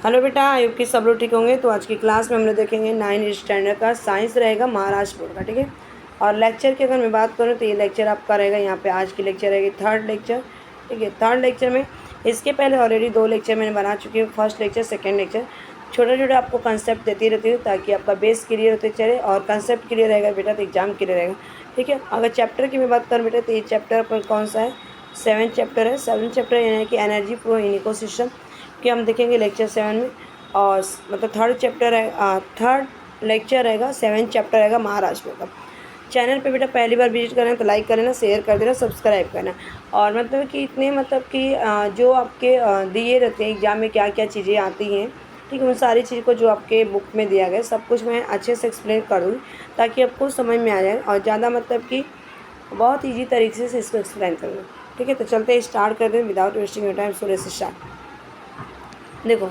Hello बेटा, I hope कि सब लोग ठीक होंगे। तो आज की क्लास में हम लोग देखेंगे 9th स्टैंडर्ड का साइंस रहेगा महाराष्ट्र बोर्ड का, ठीक है। और लेक्चर की अगर मैं बात करूँ तो ये लेक्चर आपका रहेगा, यहाँ पे आज की लेक्चर रहेगी थर्ड लेक्चर, ठीक है। थर्ड लेक्चर में इसके पहले ऑलरेडी 2 लेक्चर मैंने बना चुकी हूँ, फर्स्ट लेक्चर सेकेंड लेक्चर। छोटे छोटे आपको कंसेप्ट देती रहती हूँ ताकि आपका बेस क्लियर होते चले, और कंसेप्ट क्लियर रहेगा बेटा तो एग्जाम क्लियर रहेगा, ठीक है। अगर चैप्टर की मैं बात करूँ बेटा तो ये चैप्टर अपन कौन सा है, 7th चैप्टर है। 7th चैप्टर यानी कि एनर्जी फ्लो इन इकोसिस्टम कि हम देखेंगे लेक्चर 7 में। और मतलब थर्ड चैप्टर है, थर्ड लेक्चर रहेगा, 7th चैप्टर रहेगा महाराष्ट्र का। चैनल पे बेटा पहली बार विजिट करें तो लाइक कर लेना, शेयर कर देना, सब्सक्राइब करना। और मतलब कि इतने मतलब कि जो आपके दिए रहते हैं एग्जाम में क्या क्या चीज़ें आती हैं, ठीक है, उन सारी चीज़ को जो आपके बुक में दिया गया सब कुछ मैं अच्छे से एक्सप्लेन कर दूँगी ताकि आपको समझ में आ जाए, और ज़्यादा मतलब कि बहुत ईजी तरीके से इसको एक्सप्लेन करूँगी, ठीक है। तो चलते स्टार्ट कर दें without wasting your time. So let's start. देखो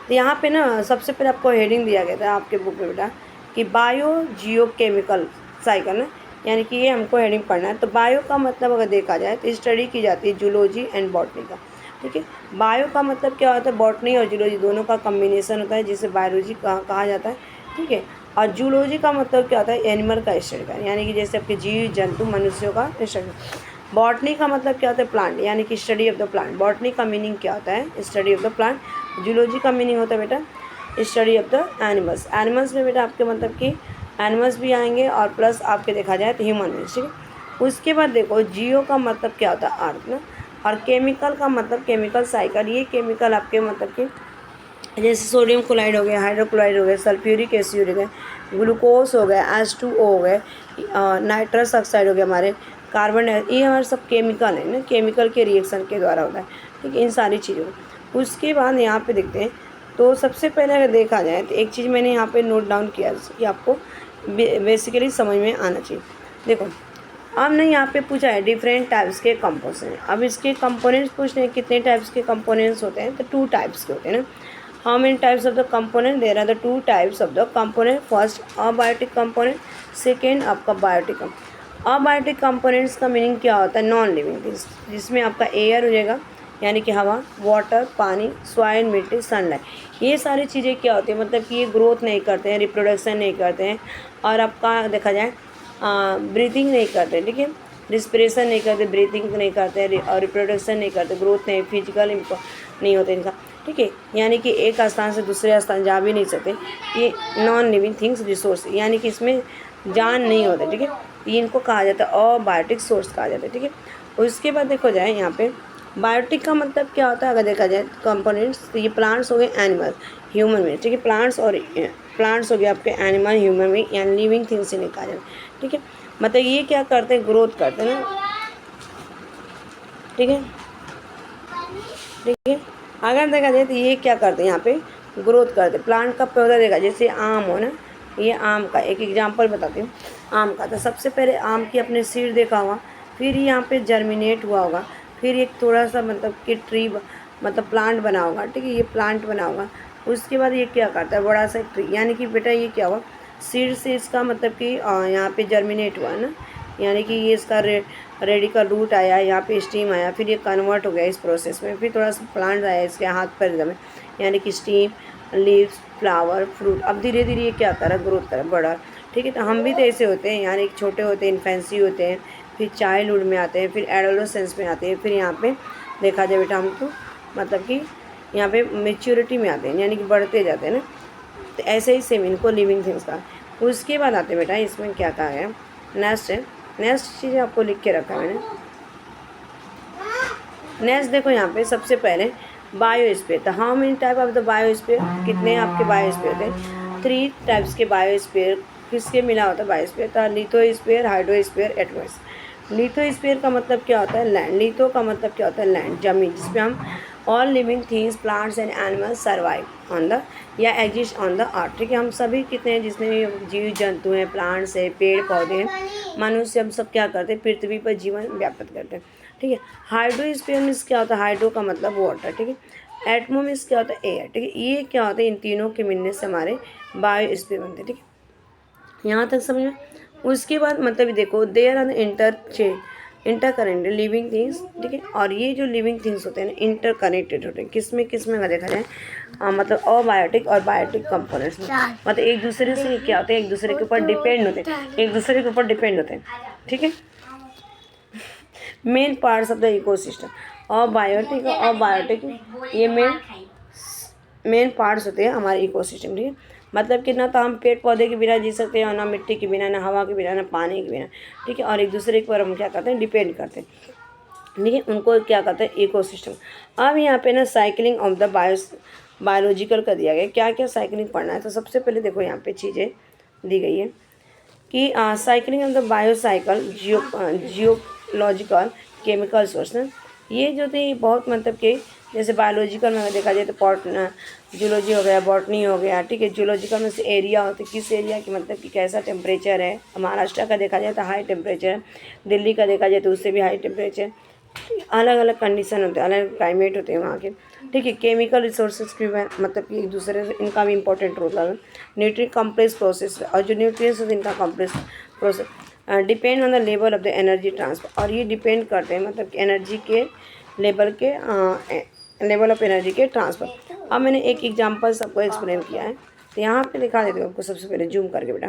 तो यहाँ पे ना सबसे पहले आपको हेडिंग दिया गया था आपके बुक में बेटा कि बायो जियो केमिकल साइकिल ना, यानी कि ये हमको हेडिंग पढ़ना है। तो बायो का मतलब अगर देखा जाए तो स्टडी की जाती है जूलॉजी एंड बॉटनी का, ठीक है। बायो का मतलब क्या होता है, बॉटनी और जूलॉजी दोनों का कम्बिनेशन होता है जिसे बायोलॉजी कहा जाता है, ठीक है। और जूलॉजी का मतलब क्या होता है, एनिमल का स्टडी का, यानी कि जैसे आपके जीव जंतु मनुष्यों का स्टडी। बॉटनी का मतलब क्या होता है, प्लांट, यानी कि study of the plant. Botany का मीनिंग क्या होता है, study of the plant. Zoology का मीनिंग होता है बेटा study of the animals. Animals में बेटा आपके मतलब कि एनिमल्स भी आएंगे और प्लस आपके देखा जाए तो ह्यूमन बींग्स, ठीक है। उसके बाद देखो जियो का मतलब क्या होता है, अर्थ ना। और केमिकल का मतलब केमिकल साइकिल। ये केमिकल आपके मतलब कि जैसे सोडियम क्लोराइड हो गया, हाइड्रोक्लोराइड हो गया, सल्फ्यूरिक एसिड हो गया, ग्लूकोज हो गया, H2O हो गए, नाइट्रस ऑक्साइड हो गया, हमारे कार्बन ये हमारे सब केमिकल है ना, केमिकल के रिएक्शन के द्वारा होता है, ठीक है, इन सारी चीज़ों को। उसके बाद यहाँ पे देखते हैं तो सबसे पहले अगर देखा जाए तो एक चीज़ मैंने यहाँ पे नोट डाउन किया कि आपको बेसिकली समझ में आना चाहिए। देखो अब ना यहाँ पे पूछा है डिफरेंट टाइप्स के कंपोनेंट्स हैं। अब इसके कंपोनेंट्स पूछ रहे हैं कितने टाइप्स के कंपोनेंट्स होते हैं, तो 2 टाइप्स के होते हैं ना। How many types of the component, there are the 2 types of the component. First abiotic component, second आपका बायोटिक। अबायोटिक कंपोनेंट्स का मीनिंग क्या होता है, नॉन लिविंग थिंग्स, जिसमें आपका एयर हो जाएगा यानी कि हवा, वाटर पानी, सॉइल मिट्टी, सनलाइट। ये सारी चीज़ें क्या होती है, मतलब कि ये ग्रोथ नहीं करते हैं, रिप्रोडक्शन नहीं करते हैं, और आपका देखा जाए ब्रीथिंग नहीं करते, ठीक है, रिस्पिरेशन नहीं करते, ब्रीथिंग नहीं करते, और रिप्रोडक्शन नहीं करते, ग्रोथ नहीं, फिजिकल नहीं होता इनका, ठीक है। यानी कि एक स्थान से दूसरे स्थान जा भी नहीं सकते। ये नॉन लिविंग थिंग्स रिसोर्स, यानी कि इसमें जान नहीं होता, ठीक है। ये इनको कहा जाता है अबायोटिक सोर्स कहा जाता है, ठीक है। उसके बाद देखो जाए यहाँ पे बायोटिक का मतलब क्या होता है, अगर देखा जाए कंपोनेंट्स, तो ये प्लांट्स हो गए, एनिमल, ह्यूमन में, ठीक है। प्लांट्स हो गए आपके, एनिमल, ह्यूमन में, यानी लिविंग थिंग्स से कहा जाता है, ठीक है। मतलब ये क्या करते हैं, ग्रोथ करते हैं ना, ठीक है, ठीक है। अगर देखा जाए तो ये क्या करते हैं, यहाँ पे ग्रोथ करते, प्लांट का पौधा देखा जैसे आम हो ना, ये आम का एक एग्जांपल बताती हूँ। आम का तो सबसे पहले आम की अपने सीड देखा होगा, फिर यहाँ पे जर्मिनेट हुआ होगा, फिर एक थोड़ा सा मतलब कि ट्री मतलब प्लांट बना होगा, ठीक है, ये प्लांट बना होगा। उसके बाद ये क्या करता है, बड़ा सा ट्री, यानी कि बेटा ये क्या हुआ, सीड से इसका मतलब कि यहाँ पे जर्मिनेट हुआ ना, यानी कि ये इसका रेडिकल रूट आया, यहाँ पे स्टीम आया, फिर ये कन्वर्ट हो गया इस प्रोसेस में, फिर थोड़ा सा प्लांट आया इसके हाथ पैर में, यानी कि स्टीम, लीव्स, फ्लावर, फ्रूट। अब धीरे धीरे ये क्या करा, ग्रोथ करा, बढ़ा, ठीक है। तो हम भी तो ऐसे होते हैं, यानी कि छोटे होते हैं, इन्फेंसी होते हैं, फिर चाइल्डहुड में आते हैं, फिर एडोलेसेंस में आते हैं, फिर यहाँ पे देखा जाए बेटा हम तो मतलब कि यहाँ पे मेच्योरिटी में आते हैं, यानी कि बढ़ते जाते हैं ना। तो ऐसे ही सेम इनको लिविंग थिंग्स का। उसके बाद आते हैं बेटा इसमें क्या कहा गया, नेक्स्ट है, नेक्स्ट चीज़ें आपको लिख के रखा है मैंने। नेक्स्ट देखो यहाँ पे सबसे पहले बायोस्फीयर। तो how many type of the biosphere, कितने आपके बायोस्फीयर होते हैं, 3 टाइप्स के बायोस्फीयर। किसके मिला होता है बायोस्फीयर, तो लिथोस्फीयर, हाइड्रोस्फीयर, एटमॉस्फेयर। लिथोस्फीयर का मतलब क्या होता है, लैंड। लिथो का मतलब क्या होता है, लैंड, जमीन, जिसपे हम all living things, plants and animals survive on the या एग्जिस्ट ऑन द अर्थ, ठीक है। हम सभी कितने हैं, जितने भी जीव जंतु हैं, प्लांट्स है, पेड़ पौधे हैं, मनुष्य, हम सब क्या करते हैं, पृथ्वी पर जीवन व्याप्त करते हैं, ठीक है। हाइड्रोस्फीयर मीन्स क्या होता है, हाइड्रो का मतलब वाटर, ठीक है। एटमो मीन्स क्या होता है, एयर, ठीक है। ये क्या होता है, इन तीनों के मिलने से हमारे बायोस्फीयर बनते हैं, ठीक है। यहाँ तक समझ में। उसके बाद मतलब देखो there are interconnected living things, ठीक है। और ये जो लिविंग थिंग्स होते हैं ना इंटर कनेक्टेड होते हैं किस में अगर देखा जाए मतलब अबायोटिक और बायोटिक कंपोनेंट्स में, मतलब एक दूसरे से क्या होते हैं, एक दूसरे के ऊपर डिपेंड होते हैं, एक दूसरे के ऊपर डिपेंड होते हैं, ठीक है। Main parts of the ecosystem abiotic और बायोटिक, ये मेन पार्ट्स होते हैं हमारे इकोसिस्टम, ठीक है। मतलब कि ना तो हम पेड़ पौधे के बिना जी सकते हैं और ना मिट्टी के बिना, ना हवा के बिना, ना पानी के बिना, ठीक है। और एक दूसरे के ऊपर हम क्या करते हैं, डिपेंड करते हैं, ठीक है। उनको क्या कहते हैं, इकोसिस्टम। अब यहाँ पे ना साइकिलिंग ऑफ द बायोलॉजिकल कर दिया गया, क्या क्या साइकिलिंग पढ़ना है। तो सबसे पहले देखो यहाँ पे चीज़ें दी गई है कि cycling of the biocycle geological chemical source ना, ये जो थी बहुत मतलब कि जैसे बायोलॉजिकल में देखा जाए तो जूलॉजी हो गया, बॉटनी हो गया, ठीक है। जूलॉजिकल में से एरिया होते किस एरिया की मतलब कि कैसा टेम्परेचर है। महाराष्ट्र का देखा जाए तो हाई टेम्परेचर है, दिल्ली का देखा जाए तो उससे भी हाई टेम्परेचर, अलग अलग कंडीशन होते हैं, अलग क्लाइमेट होते हैं वहाँ के, ठीक है। केमिकल रिसोर्सेज की मतलब कि एक दूसरे से इनका भी इंपॉर्टेंट रोल है। न्यूट्रिएंट कॉम्प्लेक्स प्रोसेस, और जो न्यूट्रिएंट्स होते हैं इनका complex process depend on the level of the energy transfer, और ये डिपेंड करते हैं मतलब कि एनर्जी के लेवल ऑफ एनर्जी के ट्रांसफ़र। अब मैंने एक एग्जांपल सबको एक्सप्लेन किया है, तो यहाँ पे दिखा देती हूँ आपको सबसे पहले जूम करके बेटा।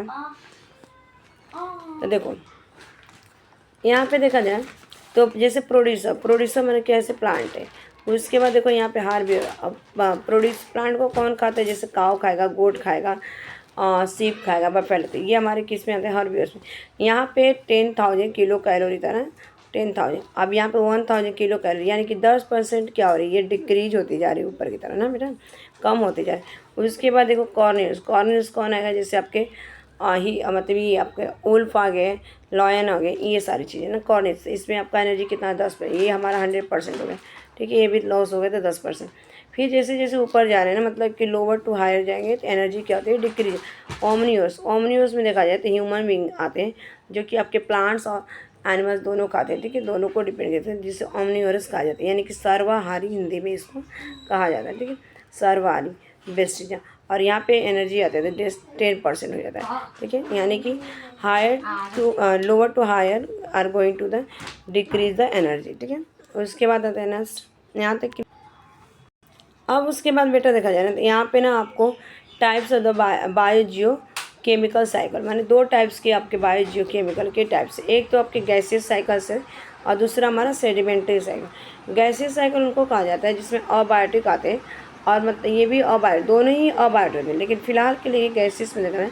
तो देखो यहाँ पे देखा जाए तो जैसे प्रोड्यूसर मैंने कैसे प्लांट है, उसके बाद देखो यहाँ पे हार्बियर। अब प्रोड्यूस प्लांट को कौन खाता है, जैसे काव खाएगा, गोट खाएगा, सीप खाएगा, बफेलो। तो ये हमारे किस में आते हैं, हार्बियर्स में। यहाँ पे 10,000 किलो कैलोरी था ना, 10,000। अब यहाँ पे 1,000 किलो कैलोरी, यानी कि 10% क्या हो रही है, ये डिक्रीज होती जा रही है ऊपर की तरह ना बेटा, कम होती जा रही है। उसके बाद देखो कॉर्नियर्स कौन आएगा, जैसे आपके मतलब ये आपके उल्फ आ गए, लॉयन आ गए, ये सारी चीज़ें ना कॉर्नियर्स। इसमें आपका एनर्जी कितना है, 10%। ये हमारा 100% हो गया, ठीक है। ये भी लॉस हो गया तो 10%। फिर जैसे जैसे ऊपर जा रहे हैं ना, मतलब कि लोअर टू हायर जाएंगे तो एनर्जी क्या होती है, डिक्रीज। ओमनिवर्स में देखा जाए तो ह्यूमन बींग आते हैं जो कि आपके प्लांट्स और एनिमल्स दोनों खाते हैं, ठीक है। दोनों को डिपेंड करते हैं, जिसे ओमनिवरस कहा जाता है, यानी कि सर्वाहारी हिंदी में इसको कहा जाता है, ठीक है। सर्वाहारी बेस्ट। और यहाँ पे एनर्जी आते हैं 10% हो जाता है, ठीक है। यानी कि higher to lower to higher are going to the decrease the energy, ठीक है। उसके बाद आता है नेक्स्ट यहाँ तक कि अब उसके बाद बेटा देखा जाए ना, तो यहाँ पे ना आपको types of the biogeochemical cycle, माने 2 टाइप्स के आपके बायोजियो केमिकल के टाइप्स। एक तो आपके गैसियस साइकिल्स है और दूसरा हमारा सेडिमेंट्री साइकिल। गैसियस साइकिल उनको कहा जाता है जिसमें अबायोटिक आते हैं, और मतलब ये भी दोनों ही अबायोटिक हैं, लेकिन फिलहाल के लिए गैसियस में देखना है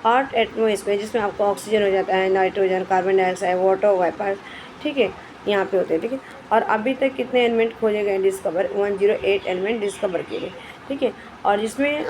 अर्थ एटमोस्फेयर, जिसमें आपका ऑक्सीजन हो जाता है, nitrogen, carbon dioxide, water vapour, ठीक है, यहाँ पे होते हैं, ठीक है। और अभी तक कितने एलिमेंट खोजे गए डिस्कवर, 108 एलिमेंट डिस्कवर किए गए, ठीक है। और जिसमें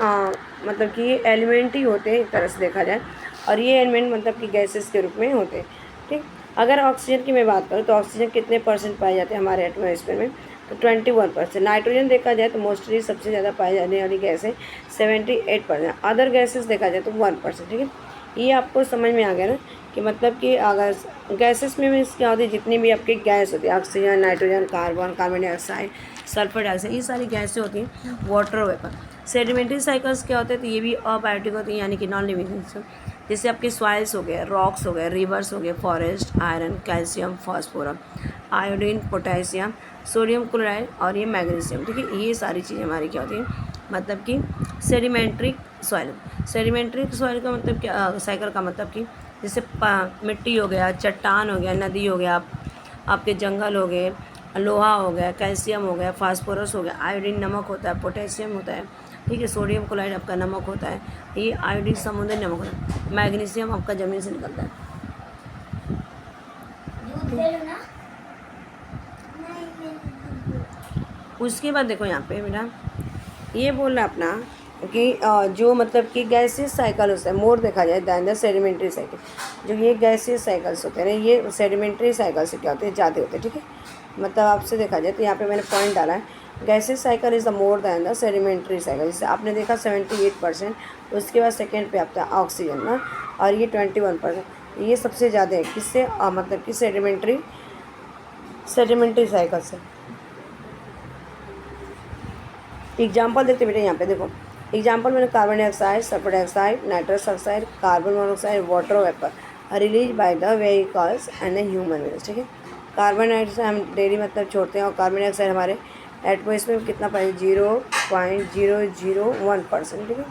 मतलब कि ये एलिमेंट ही होते हैं एक तरह से देखा जाए, और ये एलिमेंट मतलब कि गैसेस के रूप में होते हैं, ठीक। अगर ऑक्सीजन की मैं बात करूँ तो ऑक्सीजन कितने % पाए जाते हैं हमारे एटमॉस्फेयर में, तो 21%। नाइट्रोजन देखा जाए तो मोस्टली सबसे ज़्यादा पाई जाने वाली गैस है 78%। अदर गैसेस देखा जाए तो 1%, ठीक है। ये आपको समझ में आ गया ना कि मतलब कि अगर गैसेस में मीन्स क्या होती है, जितनी भी आपकी गैस होती है, oxygen, nitrogen, carbon dioxide, sulphur dioxide, ये सारी गैसें होती हैं, वाटर वेपर। सेडिमेंट्री साइकिल्स क्या होते हैं, तो ये भी अबायोटिक होती हैं, यानी कि नॉन लिविंग थिंग्स। जैसे आपके सॉइल्स हो गए, रॉक्स हो गए, रिवर्स हो गए, forest, iron, calcium, phosphorus, iodine, potassium, sodium chloride और ये मैग्नीशियम, ठीक है। ये सारी चीज़ें हमारी क्या होती हैं, मतलब कि सेडिमेंट्री सॉइल। सेडिमेंट्री सॉइल का मतलब क्या, साइकिल का मतलब कि जैसे मिट्टी हो गया, चट्टान हो गया, नदी हो गया, आपके जंगल हो गए, लोहा हो गया, कैल्शियम हो गया, फास्फोरस हो गया, आयोडीन नमक होता है, पोटेशियम होता है, ठीक है, सोडियम क्लोराइड आपका नमक होता है, ये आयोडीन समुद्री नमक होता है, मैग्नीशियम आपका ज़मीन से निकलता है। उसके बाद देखो यहाँ पे बेटा ये बोल रहा अपना कि जो मतलब कि गैसियस साइकिल होता है मोर देखा जाए दैन द सेडिमेंट्री साइकिल। जो ये गैसियस साइकिल्स होते हैं ना, ये सेडिमेंट्री साइकिल से क्या होते हैं, ज़्यादा होते हैं, ठीक है। मतलब आपसे देखा जाए तो यहाँ पे मैंने पॉइंट डाला है, gaseous cycle is the more than the sedimentary cycle. जैसे आपने देखा 78%, उसके बाद सेकेंड पे आता है ऑक्सीजन ना, और ये 21%, ये सबसे ज़्यादा है किससे, मतलब कि सेडिमेंट्री साइकिल से। एग्जाम्पल देखते बेटे यहाँ पे देखो, एग्जाम्पल मैंने carbon dioxide, sulphur dioxide, nitrous oxide, carbon monoxide, water vapour release by the vehicles and the human waste, ठीक है। कार्बन डाइऑक्साइड हम डेली मतलब छोड़ते हैं और कार्बन डाइऑक्साइड हमारे एटमॉस्फेयर में कितना पाए 0.001%, ठीक है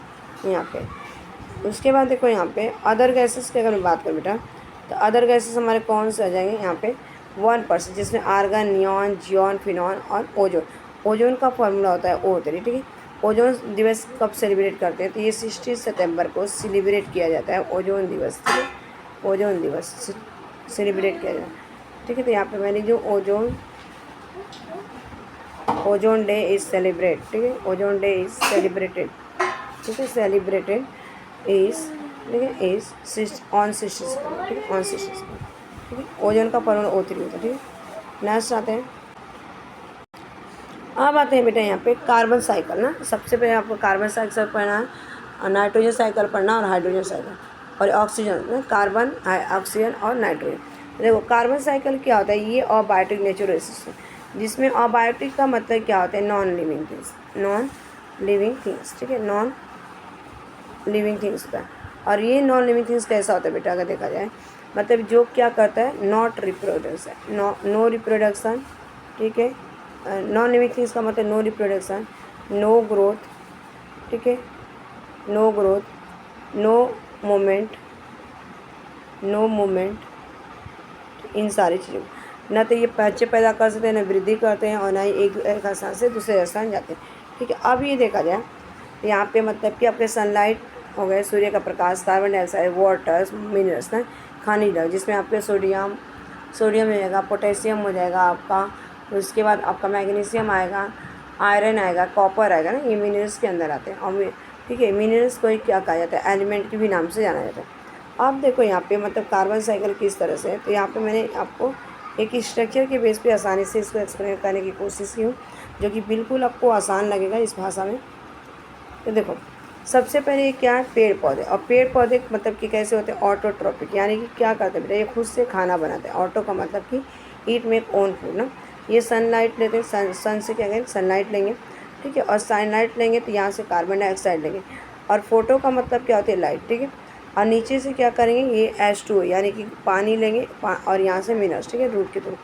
यहाँ पे। उसके बाद देखो यहाँ पे अदर गैसेस की अगर मैं बात करूँ बेटा, तो अदर गैसेस हमारे कौन से आ जाएंगे यहाँ पे 1%, जिसमें आर्गन, नियॉन, जियॉन, फिनॉन और ओजोन। ओजोन का फॉर्मूला होता है O3, ठीक है। ओजोन दिवस कब सेलिब्रेट करते हैं, तो ये 16 सितंबर को सेलिब्रेट किया जाता है ओजोन दिवस, ठीक है। ओजोन दिवस सेलिब्रेट किया जाता है, ठीक है। तो यहाँ पे मैंने जो ओजोन डे इज़ सेलिब्रेट, ठीक है। ओजोन डे इज़ सेलिब्रेटेड, ठीक है, सेलिब्रेटेड इज़, ठीक है, इज़ ऑन 16, ठीक है, ऑन 16, ठीक है। ओजोन का फॉर्मूला O3 होता है, ठीक है। नेक्स्ट आते हैं, अब आते हैं बेटा यहाँ पे कार्बन साइकिल ना। सबसे पहले आपको कार्बन साइकिल पढ़ना है, नाइट्रोजन साइकिल पढ़ना और हाइड्रोजन साइकिल और ऑक्सीजन, कार्बन, ऑक्सीजन और नाइट्रोजन। देखो कार्बन साइकिल क्या होता है, ये अबायोटिक नेचुरल रेसिस्टेंस, जिसमें अबायोटिक का मतलब क्या होता है, non living things, non living things, ठीक है, नॉन लिविंग थिंग्स का। और ये नॉन लिविंग थिंग्स कैसा होता है बेटा, अगर देखा जाए मतलब जो क्या करता है, नॉट रिप्रोडक्शन, नो रिप्रोडक्शन, ठीक है। नॉन लिविंग थिंग्स का मतलब नो रिप्रोडक्शन, नो ग्रोथ, ठीक है, no growth, no movement, no movement, इन सारी चीज़ों ना तो ये बच्चे पैदा कर सकते हैं, ना वृद्धि करते हैं और ना ही एक स्थान से दूसरे स्थान जाते हैं, ठीक है। अब ये देखा जाए तो यहाँ पे मतलब कि आपके सनलाइट हो गए, सूर्य का प्रकाश, कार्बन डाइऑक्साइड, वाटर, मिनरल्स ना, खनिज, जिसमें आपके सोडियम हो जाएगा, पोटेशियम हो जाएगा आपका, उसके बाद आपका मैग्नीशियम आएगा, आयरन आएगा, कॉपर आएगा ना, ये मिनरल्स के अंदर आते हैं। और ठीक है, मिनरल्स को क्या कहा जाता है, एलिमेंट के भी नाम से जाना जाता है। अब देखो यहाँ पे मतलब कार्बन साइकिल किस तरह से है, तो यहाँ पे मैंने आपको एक स्ट्रक्चर के बेस पे आसानी से इसको एक्सप्लेन करने की कोशिश की हूँ, जो कि बिल्कुल आपको आसान लगेगा इस भाषा में। तो देखो सबसे पहले क्या है, पेड़ पौधे। और पेड़ पौधे मतलब कि कैसे होते हैं, ऑटोट्रॉपिक, यानी कि क्या करते हैं बेटा, ये खुद से खाना बनाते हैं। ऑटो का मतलब कि ईट मेक ओन फूड ना। ये सनलाइट लेते हैं, सन से क्या करें, सनलाइट लेंगे, ठीक है, और सनलाइट लेंगे तो यहाँ से कार्बन डाइऑक्साइड लेंगे। और फोटो का मतलब क्या होती है, लाइट, ठीक है। और नीचे से क्या करेंगे, ये H2O यानी कि पानी लेंगे और यहाँ से मिनरल्स, ठीक है, रूट के थ्रू।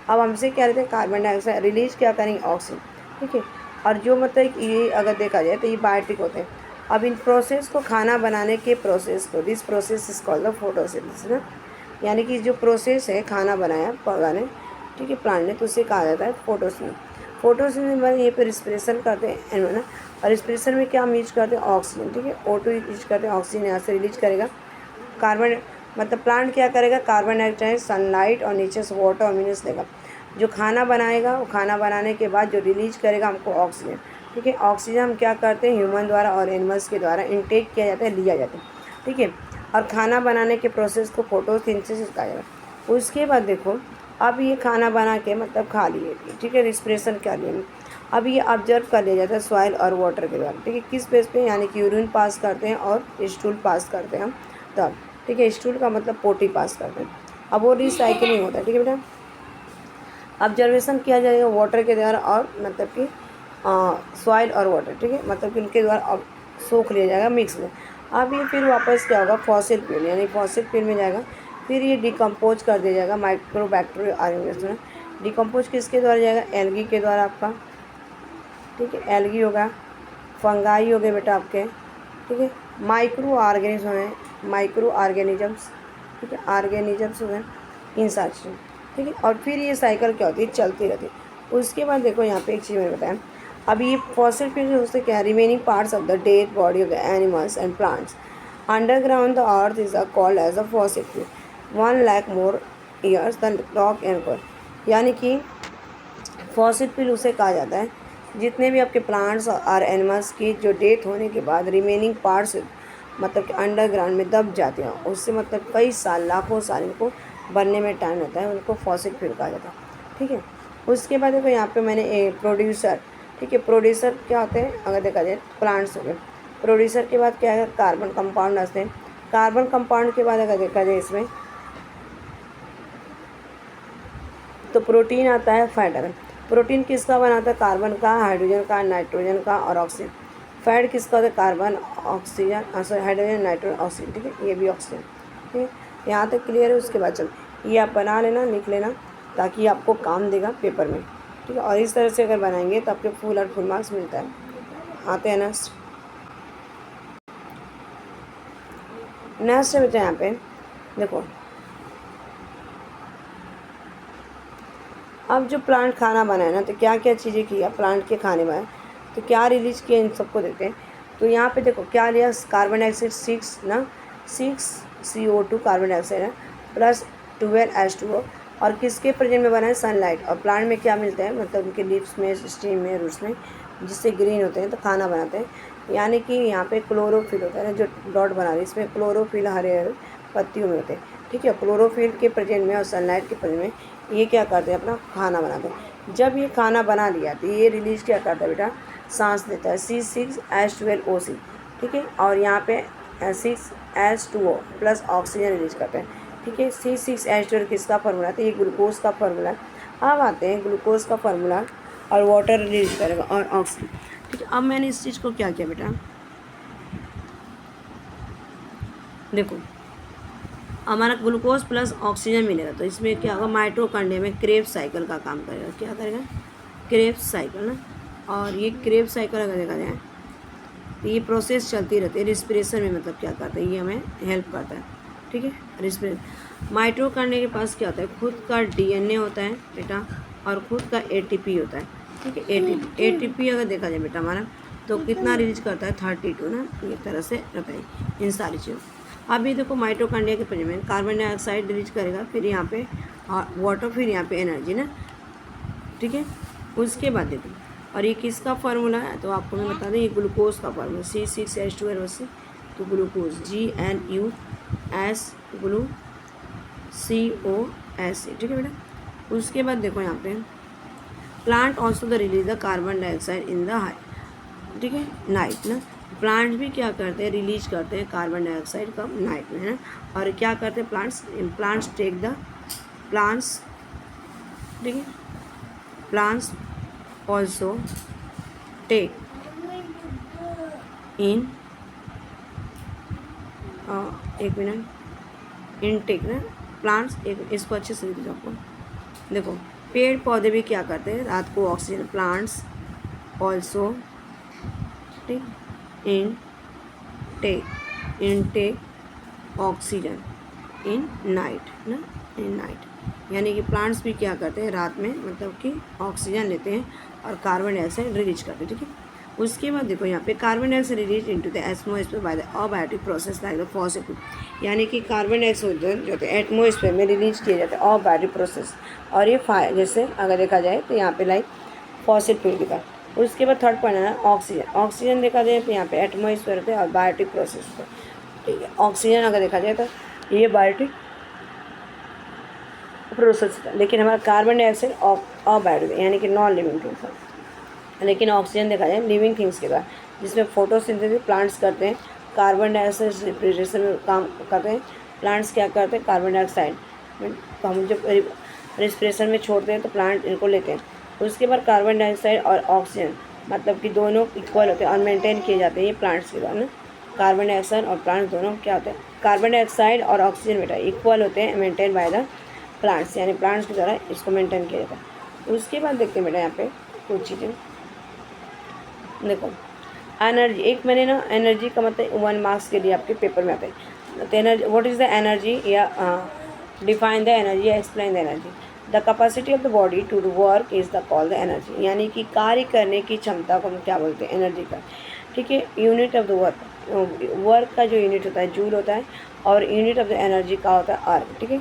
अब हमसे क्या लेते हैं, कार्बन डाइऑक्साइड, रिलीज क्या करेंगे, ऑक्सीजन, ठीक है। और जो मतलब ये अगर देखा जाए तो ये बायोटिक होते हैं। अब इन प्रोसेस को, खाना बनाने के प्रोसेस को, this process is called the photosynthesis ना, यानी कि जो प्रोसेस है खाना बनाया पौधा ने, ठीक है, प्लांट ने, तो उसे कहा जाता है फोटोसिंथेसिस। फोटोसिंथेसिस में ये पे रिस्पिरेशन करते हैं ना, और रिस्पिरेशन में क्या हम यूज करते हैं, ऑक्सीजन, ठीक है, O2 यूज करते हैं, ऑक्सीजन यहाँ से रिलीज करेगा। कार्बन मतलब प्लांट क्या करेगा, कार्बन डाइऑक्साइड, सनलाइट और नीचे से वाटर और मिनरल्स लेगा। जो खाना बनाएगा वो खाना बनाने के बाद जो रिलीज करेगा हमको ऑक्सीजन, ठीक है। ऑक्सीजन हम क्या करते हैं, ह्यूमन द्वारा और एनिमल्स के द्वारा इनटेक किया जाता है, लिया जाता है, ठीक है। और खाना बनाने के प्रोसेस को फोटोसिंथेसिस कहा जाएगा। उसके बाद देखो अब ये खाना बना के मतलब खा लिए, ठीक है, रिस्पिरेशन कर लिए। अब ये ऑब्जर्व कर लिया जाता है सॉइल और वाटर के द्वारा, ठीक है, किस बेस पे, यानी कि यूरिन पास करते हैं और स्टूल पास करते हैं हम तब, ठीक है। स्टूल का मतलब पोटी पास करते हैं। अब वो रिसाइकलिंग होता है, ठीक है बेटा। ऑब्जर्वेशन किया जाएगा वाटर के द्वारा और मतलब कि सॉइल और वाटर, ठीक है, मतलब कि उनके द्वारा सोख लिया जाएगा, मिक्स में। अब ये फिर वापस क्या होगा, फॉसिल फ्यूल, यानी फॉसिल फ्यूल में जाएगा, फिर ये डिकम्पोज कर दिया जाएगा माइक्रोबैक्टीरियल ऑर्गेनिज्म। डिकम्पोज किसके द्वारा जाएगा, एल्गी के द्वारा आपका, ठीक है, एल्गी होगा, फंगाई हो गए बेटा आपके, ठीक है, माइक्रो ऑर्गेनिज्म है, माइक्रो ऑर्गेनिजम्स, ठीक है, ऑर्गेनिजम्स हो गए, इन सारी चीज़ें, ठीक है। और फिर ये साइकिल क्या होती है, चलती रहती है। उसके बाद देखो यहाँ पे एक चीज़ मैंने बताया, अब ये फॉसिल फ्यूल उससे क्या, remaining parts of the dead body of the animals and plants underground the earth is called as a fossil fuel 1 lakh more years the rock and coal, यानी कि फॉसिल फ्यूल उसे कहा जाता है जितने भी आपके प्लांट्स और एनिमल्स की जो डेथ होने के बाद रिमेनिंग पार्ट्स मतलब कि अंडरग्राउंड में दब जाते हैं, उससे मतलब कई साल, लाखों साल इनको बनने में टाइम लगता है, उनको फॉसिल फ्यूल कहा जाता है, ठीक है। उसके बाद देखो यहाँ पे मैंने प्रोड्यूसर, ठीक है, प्रोड्यूसर क्या होते हैं, अगर देखा जाए प्लांट्स हो गए। प्रोड्यूसर के बाद क्या है, कार्बन कंपाउंड आते हैं। कार्बन कंपाउंड के बाद अगर देखा जाए इसमें तो प्रोटीन आता है, फैट आता है। प्रोटीन किसका बनाता है, कार्बन का, हाइड्रोजन का, नाइट्रोजन का और ऑक्सीजन। फैट किसका होता है, carbon, oxygen, sorry hydrogen, nitrogen, oxygen, ठीक है, ये भी ऑक्सीजन, ठीक है। यहाँ तक क्लियर है। उसके बाद चलो ये आप बना लेना, लिख लेना, ताकि आपको काम देगा पेपर में, ठीक है। और इस तरह से अगर बनाएंगे तो आपके फुल और फुल मार्क्स मिलता है। आते हैं नेक्स्ट है बेटा, यहाँ पे देखो अब जो प्लांट खाना बनाए ना, तो क्या क्या चीज़ें किया प्लांट के खाने में, तो क्या रिलीज किया इन सबको देखते हैं। तो यहाँ पे देखो क्या लिया, carbon dioxide 6 CO2 carbon dioxide है प्लस 12 H2O, और किसके प्रेजेंट में बना है, सनलाइट। और प्लांट में क्या मिलता है, मतलब उनके लीव्स में, स्टेम में, रूट्स में, जिससे ग्रीन होते हैं तो खाना बनाते हैं। यानी कि यहाँ पे क्लोरोफिल होता है ना, जो डॉट बना रही है इसमें क्लोरोफिल हरे हरे पत्तियों में होते हैं, ठीक है। क्लोरोफिल के प्रेजेंट में और सनलाइट के प्रेजेंट में ये क्या करते हैं, अपना खाना बनाते हैं। जब ये खाना बना लिया तो ये रिलीज क्या करता है बेटा, सांस देता है, C6H12O, ठीक है। और यहाँ पे 6H2O प्लस ऑक्सीजन रिलीज करते हैं, ठीक है। C6H12 किसका फार्मूला, तो ये ग्लूकोज का फार्मूला। अब आते हैं ग्लूकोज का फार्मूला और वाटर रिलीज करेगा और ऑक्सीजन, ठीक है। अब मैंने इस चीज़ को क्या किया बेटा, देखो हमारा ग्लूकोज प्लस ऑक्सीजन मिलेगा तो इसमें क्या होगा, माइटोकॉन्ड्रिया में क्रेब्स साइकिल का काम करेगा। क्या करेगा, क्रेब्स साइकिल ना। और ये क्रेब्स साइकिल अगर देखा जाए तो ये प्रोसेस चलती रहती है रिस्पिरेशन में, मतलब क्या करता है, ये हमें हेल्प करता है, ठीक है। रिस्पिरेशन माइटोकॉन्ड्रिया के पास क्या होता है, खुद का DNA होता है बेटा और खुद का ATP होता है, ठीक है। ATP अगर देखा जाए बेटा हमारा तो कितना रिलीज करता है, 32 ना, ये तरह से रहता है इन सारी चीज़ों। अब ये देखो माइटोकॉन्ड्रिया के प्रेजेंट में कार्बन डाइऑक्साइड रिलीज करेगा, फिर यहाँ पे वाटर, फिर यहाँ पे एनर्जी ना, ठीक है। उसके बाद देखो, और ये किसका फार्मूला है, तो आपको मैं बता दें, ये ग्लूकोज का फार्मूला C6H12 से, तो ग्लूकोज GNUS ग्लू COS, ठीक है बेटा। उसके बाद देखो यहाँ पे plant also the release the carbon dioxide in the high, ठीक है, नाइट ना। प्लांट्स भी क्या करते हैं, रिलीज करते हैं कार्बन डाइऑक्साइड कब, नाइट में है ना। और क्या करते हैं प्लांट्स टेक द प्लांट्स, ठीक है, प्लांट्स ऑल्सो टेक इन एक मिनट इनटेक ना, प्लांट्स एक, इसको अच्छे से लिख दो आपको। देखो पेड़ पौधे भी क्या करते हैं, रात को ऑक्सीजन, प्लांट्स ऑल्सो ठीक इनटेक ऑक्सीजन इन नाइट ना, इन नाइट। यानी कि प्लांट्स भी क्या करते हैं, रात में मतलब कि ऑक्सीजन लेते हैं और कार्बन डाइऑक्साइड रिलीज करते हैं, ठीक है। उसके बाद देखो यहाँ पे carbon dioxide release into the atmosphere by the abiotic process like the fossil, यानी कि कार्बन डाइऑक्साइड जो होते हैं एटमॉस्फेयर में रिलीज किए जाते हैं अबायोटिक प्रोसेस, और ये फायर, जैसे अगर देखा जाए तो यहाँ पे लाइक फॉसिल फ्यूल की तरह। उसके बाद थर्ड पॉइंट है ना ऑक्सीजन देखा जाए तो यहाँ पे एटमॉस्फेयर होते हैं और बायोटिक प्रोसेस होते हैं, ठीक है। ऑक्सीजन अगर देखा जाए तो ये बायोटिक प्रोसेस होता है, लेकिन हमारा कार्बन डाइऑक्साइड अबायोटिक यानी कि नॉन लिविंग थिंग्स है। लेकिन ऑक्सीजन देखा जाए लिविंग थिंग्स के द्वारा, जिसमें फोटोसिंथेसिस प्लांट्स करते हैं, कार्बन डाइऑक्साइड रिफ्रिजरेशन में काम करते हैं। प्लांट्स क्या करते हैं, कार्बन डाइऑक्साइड हम जब रिस्पिरेशन में छोड़ते हैं तो प्लांट इनको लेते हैं। उसके बाद कार्बन डाइऑक्साइड और ऑक्सीजन मतलब कि दोनों इक्वल होते हैं और मेंटेन किए जाते हैं ये प्लांट्स के द्वारा ना। कार्बन डाइऑक्साइड और प्लांट्स दोनों क्या होते हैं, कार्बन डाइऑक्साइड और ऑक्सीजन बेटा इक्वल होते हैं, मेंटेन बाय द प्लांट्स, यानी प्लांट्स के द्वारा इसको मेंटेन किया जाता है। उसके बाद देखते हैं बेटा यहाँ पे कुछ चीज़ें, देखो एनर्जी, एक मैंने ना एनर्जी का मतलब 1 मार्क्स के लिए आपके पेपर में आता है। तो energy, what is the energy, या define the energy, explain the energy. The capacity of the body to do work is the call the energy, यानी कि कार्य करने की क्षमता को हम क्या बोलते हैं, एनर्जी का, ठीक है। यूनिट ऑफ द वर्क का जो यूनिट होता है जूल होता है, और यूनिट ऑफ द एनर्जी का होता है आर्क, ठीक है।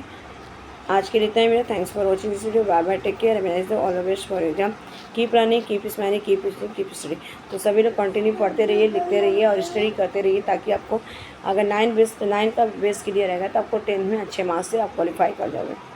आज के लिए इतना ही मेरा, thanks for watching this video, bye bye, take care, all the best for exam, keep running, keep smiling, keep study. तो सभी लोग कंटिन्यू पढ़ते रहिए, लिखते रहिए और स्टडी करते रहिए, ताकि आपको अगर 9 का बेस क्लियर रहेगा तो आपको 10th में अच्छे मार्क्स से आप क्वालिफाई कर जाओगे।